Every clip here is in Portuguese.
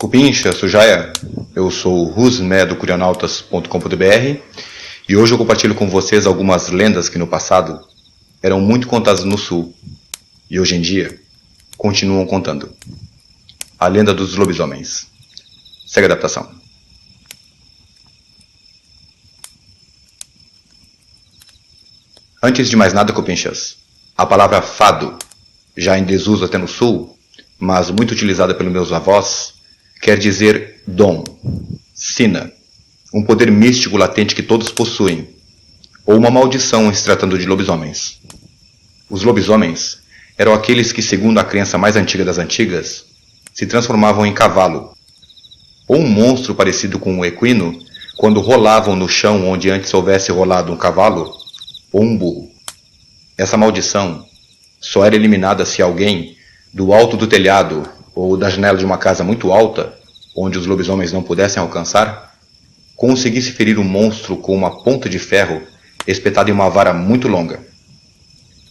Cupincha, Sujaia, eu sou o Rusmé do Curionautas.com.br e hoje eu compartilho com vocês algumas lendas que no passado eram muito contadas no Sul e hoje em dia continuam contando. A lenda dos lobisomens. Segue a adaptação. Antes de mais nada, Cupinchas, a palavra fado, já em desuso até no Sul, mas muito utilizada pelos meus avós, quer dizer dom, sina, um poder místico latente que todos possuem, ou uma maldição se tratando de lobisomens. Os lobisomens eram aqueles que, segundo a crença mais antiga das antigas, se transformavam em cavalo, ou um monstro parecido com um equino quando rolavam no chão onde antes houvesse rolado um cavalo ou um burro. Essa maldição só era eliminada se alguém, do alto do telhado ou da janela de uma casa muito alta, onde os lobisomens não pudessem alcançar, conseguisse ferir o monstro com uma ponta de ferro espetada em uma vara muito longa.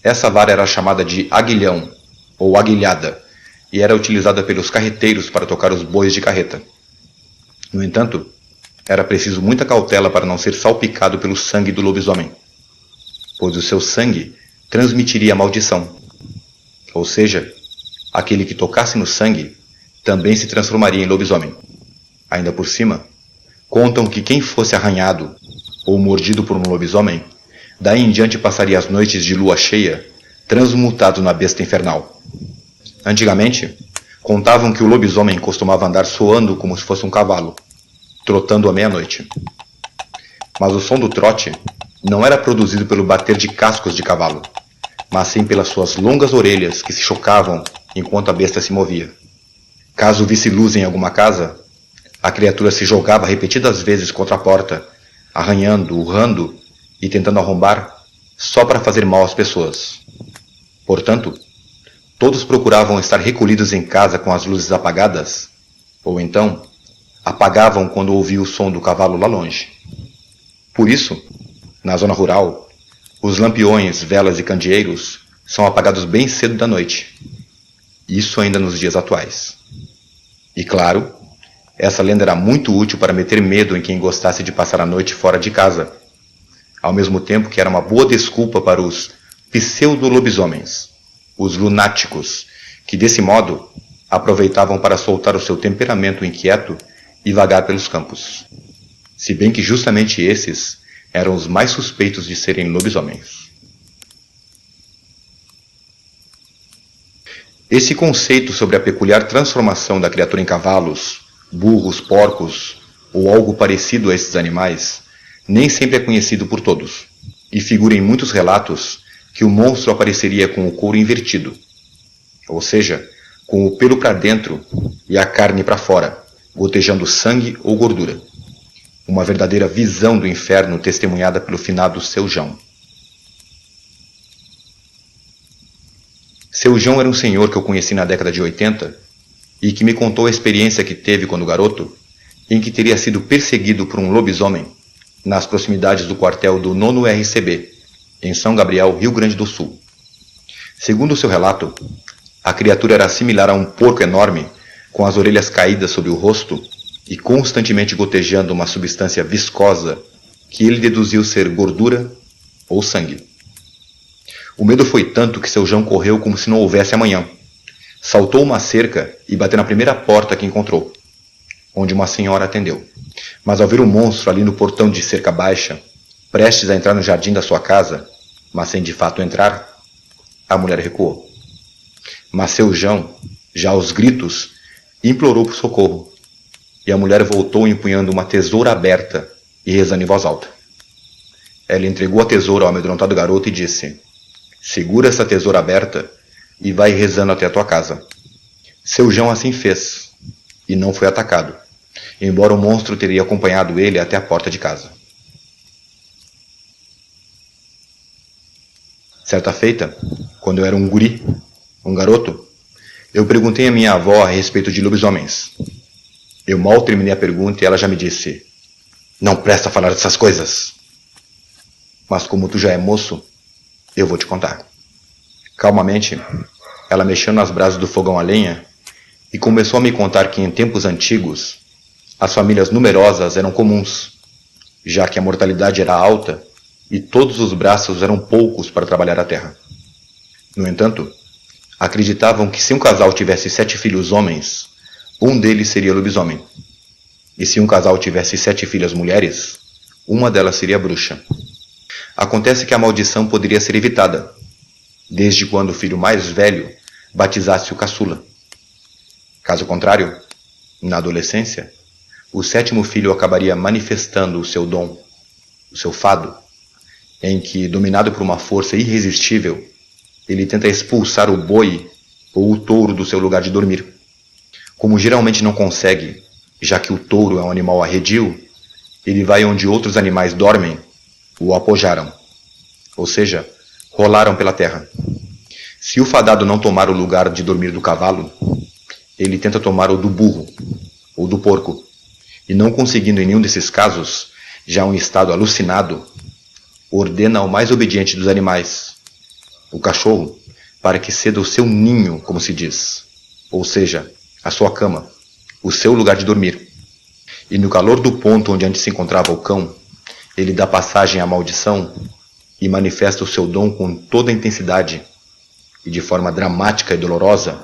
Essa vara era chamada de aguilhão, ou aguilhada, e era utilizada pelos carreteiros para tocar os bois de carreta. No entanto, era preciso muita cautela para não ser salpicado pelo sangue do lobisomem, pois o seu sangue transmitiria a maldição. Ou seja, aquele que tocasse no sangue também se transformaria em lobisomem. Ainda por cima, contam que quem fosse arranhado ou mordido por um lobisomem, daí em diante passaria as noites de lua cheia transmutado na besta infernal. Antigamente, contavam que o lobisomem costumava andar soando como se fosse um cavalo, trotando à meia-noite. Mas o som do trote não era produzido pelo bater de cascos de cavalo, mas sim pelas suas longas orelhas que se chocavam enquanto a besta se movia. Caso visse luz em alguma casa, a criatura se jogava repetidas vezes contra a porta, arranhando, urrando e tentando arrombar só para fazer mal às pessoas. Portanto, todos procuravam estar recolhidos em casa com as luzes apagadas, ou então apagavam quando ouviam o som do cavalo lá longe. Por isso, na zona rural, os lampiões, velas e candeeiros são apagados bem cedo da noite. Isso ainda nos dias atuais. E claro, essa lenda era muito útil para meter medo em quem gostasse de passar a noite fora de casa, ao mesmo tempo que era uma boa desculpa para os pseudo-lobisomens, os lunáticos, que desse modo aproveitavam para soltar o seu temperamento inquieto e vagar pelos campos. Se bem que justamente esses eram os mais suspeitos de serem lobisomens. Esse conceito sobre a peculiar transformação da criatura em cavalos, burros, porcos ou algo parecido a esses animais nem sempre é conhecido por todos, e figura em muitos relatos que o monstro apareceria com o couro invertido, ou seja, com o pelo para dentro e a carne para fora, gotejando sangue ou gordura. Uma verdadeira visão do inferno testemunhada pelo finado Seu João. Seu João era um senhor que eu conheci na década de 80 e que me contou a experiência que teve quando garoto, em que teria sido perseguido por um lobisomem nas proximidades do quartel do 9º RCB, em São Gabriel, Rio Grande do Sul. Segundo o seu relato, a criatura era similar a um porco enorme, com as orelhas caídas sobre o rosto e constantemente gotejando uma substância viscosa que ele deduziu ser gordura ou sangue. O medo foi tanto que Seu João correu como se não houvesse amanhã. Saltou uma cerca e bateu na primeira porta que encontrou, onde uma senhora atendeu. Mas ao ver o monstro ali no portão de cerca baixa, prestes a entrar no jardim da sua casa, mas sem de fato entrar, a mulher recuou. Mas Seu João, já aos gritos, implorou por socorro, e a mulher voltou empunhando uma tesoura aberta e rezando em voz alta. Ela entregou a tesoura ao amedrontado garoto e disse: "Segura essa tesoura aberta e vai rezando até a tua casa." Seu João assim fez, e não foi atacado, embora o monstro teria acompanhado ele até a porta de casa. Certa feita, quando eu era um guri, um garoto, eu perguntei à minha avó a respeito de lobisomens. Eu mal terminei a pergunta e ela já me disse: "Não presta falar dessas coisas." Mas como tu já é moço, eu vou te contar. Calmamente, ela mexeu nas brasas do fogão a lenha e começou a me contar que em tempos antigos as famílias numerosas eram comuns, já que a mortalidade era alta e todos os braços eram poucos para trabalhar a terra. No entanto, acreditavam que se um casal tivesse 7 filhos homens, um deles seria lobisomem. E se um casal tivesse 7 filhas mulheres, uma delas seria bruxa. Acontece que a maldição poderia ser evitada, desde quando o filho mais velho batizasse o caçula. Caso contrário, na adolescência, o 7º filho acabaria manifestando o seu dom, o seu fado, em que, dominado por uma força irresistível, ele tenta expulsar o boi ou o touro do seu lugar de dormir. Como geralmente não consegue, já que o touro é um animal arredio, ele vai onde outros animais dormem, o apojaram, ou seja, rolaram pela terra. Se o fadado não tomar o lugar de dormir do cavalo, ele tenta tomar o do burro ou do porco, e não conseguindo em nenhum desses casos, já em estado alucinado, ordena ao mais obediente dos animais, o cachorro, para que ceda o seu ninho, como se diz, ou seja, a sua cama, o seu lugar de dormir. E no calor do ponto onde antes se encontrava o cão, ele dá passagem à maldição e manifesta o seu dom com toda a intensidade, e de forma dramática e dolorosa.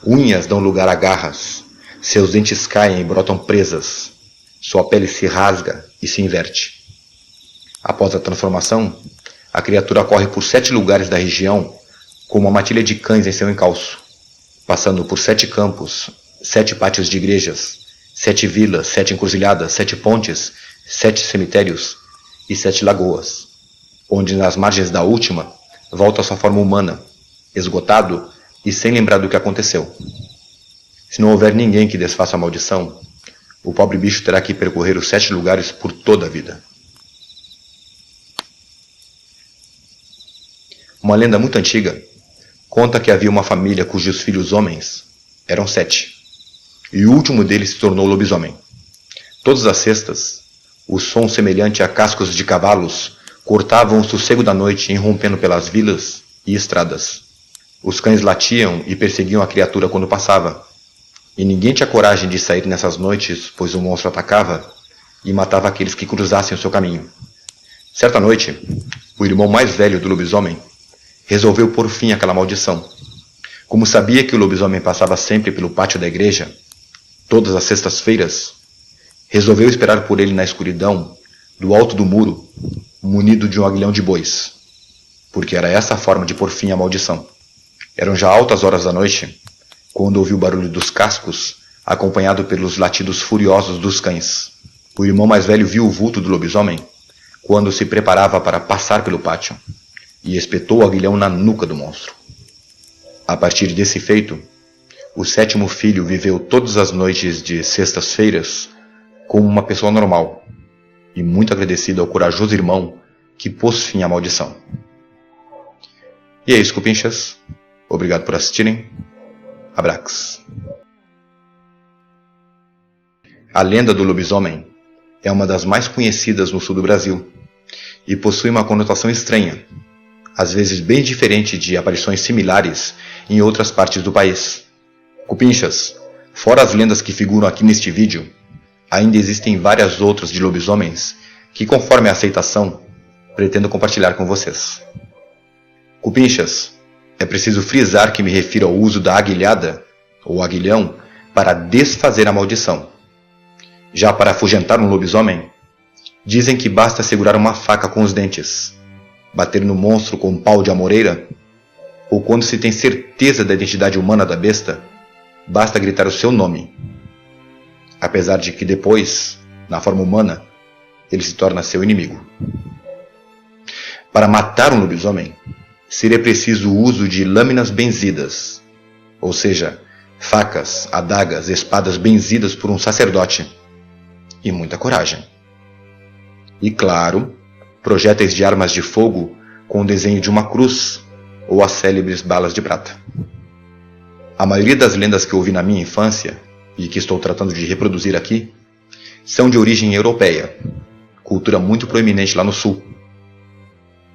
Unhas dão lugar a garras, seus dentes caem e brotam presas, sua pele se rasga e se inverte. Após a transformação, a criatura corre por 7 lugares da região com uma matilha de cães em seu encalço, passando por 7 campos, 7 pátios de igrejas, 7 vilas, 7 encruzilhadas, 7 pontes, 7 cemitérios e 7 lagoas, onde nas margens da última volta à sua forma humana, esgotado e sem lembrar do que aconteceu. Se não houver ninguém que desfaça a maldição, o pobre bicho terá que percorrer os 7 lugares por toda a vida. Uma lenda muito antiga conta que havia uma família cujos filhos homens eram 7, e o último deles se tornou lobisomem. Todas as sextas, o som semelhante a cascos de cavalos cortavam o sossego da noite, irrompendo pelas vilas e estradas. Os cães latiam e perseguiam a criatura quando passava, e ninguém tinha coragem de sair nessas noites, pois o monstro atacava e matava aqueles que cruzassem o seu caminho. Certa noite, o irmão mais velho do lobisomem resolveu pôr fim àquela maldição. Como sabia que o lobisomem passava sempre pelo pátio da igreja, todas as sextas-feiras, resolveu esperar por ele na escuridão, do alto do muro, munido de um aguilhão de bois, porque era essa a forma de pôr fim à maldição. Eram já altas horas da noite, quando ouviu o barulho dos cascos, acompanhado pelos latidos furiosos dos cães. O irmão mais velho viu o vulto do lobisomem quando se preparava para passar pelo pátio, e espetou o aguilhão na nuca do monstro. A partir desse feito, o 7º filho viveu todas as noites de sextas-feiras como uma pessoa normal, e muito agradecido ao corajoso irmão que pôs fim à maldição. E é isso, cupinchas. Obrigado por assistirem. Abrax. A lenda do lobisomem é uma das mais conhecidas no sul do Brasil e possui uma conotação estranha, às vezes bem diferente de aparições similares em outras partes do país. Cupinchas, fora as lendas que figuram aqui neste vídeo, ainda existem várias outras de lobisomens que, conforme a aceitação, pretendo compartilhar com vocês. Cupinchas, é preciso frisar que me refiro ao uso da aguilhada, ou aguilhão, para desfazer a maldição. Já para afugentar um lobisomem, dizem que basta segurar uma faca com os dentes, bater no monstro com um pau de amoreira, ou quando se tem certeza da identidade humana da besta, basta gritar o seu nome. Apesar de que depois, na forma humana, ele se torna seu inimigo. Para matar um lobisomem, seria preciso o uso de lâminas benzidas, ou seja, facas, adagas, espadas benzidas por um sacerdote, e muita coragem. E claro, projéteis de armas de fogo com o desenho de uma cruz ou as célebres balas de prata. A maioria das lendas que ouvi na minha infância, e que estou tratando de reproduzir aqui, são de origem europeia, cultura muito proeminente lá no sul.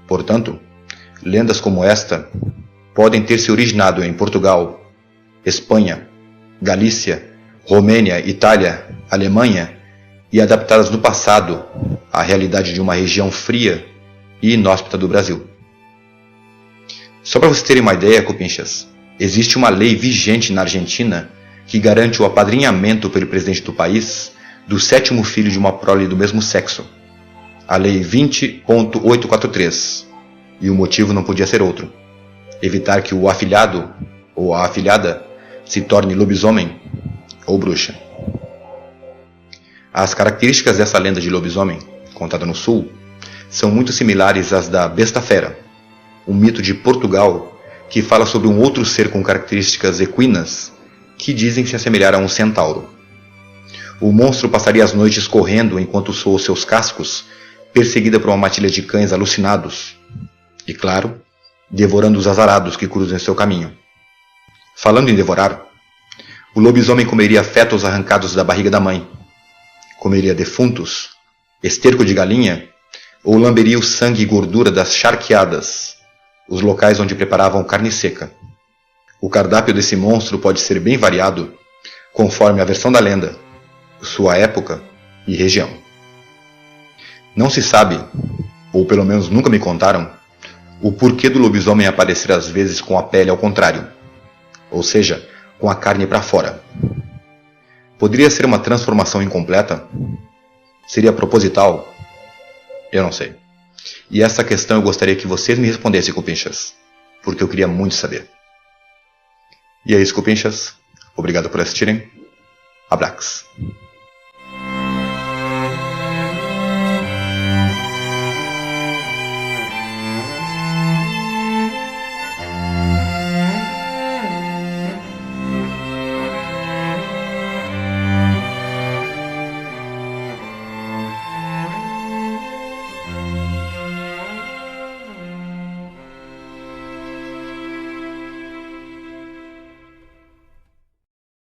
Portanto, lendas como esta podem ter se originado em Portugal, Espanha, Galícia, Romênia, Itália, Alemanha e adaptadas no passado à realidade de uma região fria e inóspita do Brasil. Só para vocês terem uma ideia, cupinchas, existe uma lei vigente na Argentina que garante o apadrinhamento pelo presidente do país do 7º filho de uma prole do mesmo sexo, a Lei 20.843, e o motivo não podia ser outro: evitar que o afilhado ou a afilhada se torne lobisomem ou bruxa. As características dessa lenda de lobisomem, contada no Sul, são muito similares às da Besta Fera, um mito de Portugal que fala sobre um outro ser com características equinas que dizem se assemelhar a um centauro. O monstro passaria as noites correndo enquanto soa seus cascos, perseguida por uma matilha de cães alucinados e, claro, devorando os azarados que cruzam seu caminho. Falando em devorar, o lobisomem comeria fetos arrancados da barriga da mãe, comeria defuntos, esterco de galinha ou lamberia o sangue e gordura das charqueadas, os locais onde preparavam carne seca. O cardápio desse monstro pode ser bem variado, conforme a versão da lenda, sua época e região. Não se sabe, ou pelo menos nunca me contaram, o porquê do lobisomem aparecer às vezes com a pele ao contrário, ou seja, com a carne para fora. Poderia ser uma transformação incompleta? Seria proposital? Eu não sei. E essa questão eu gostaria que vocês me respondessem, cupinchas, porque eu queria muito saber. E é isso, cupinchas. Obrigado por assistirem. Abraço.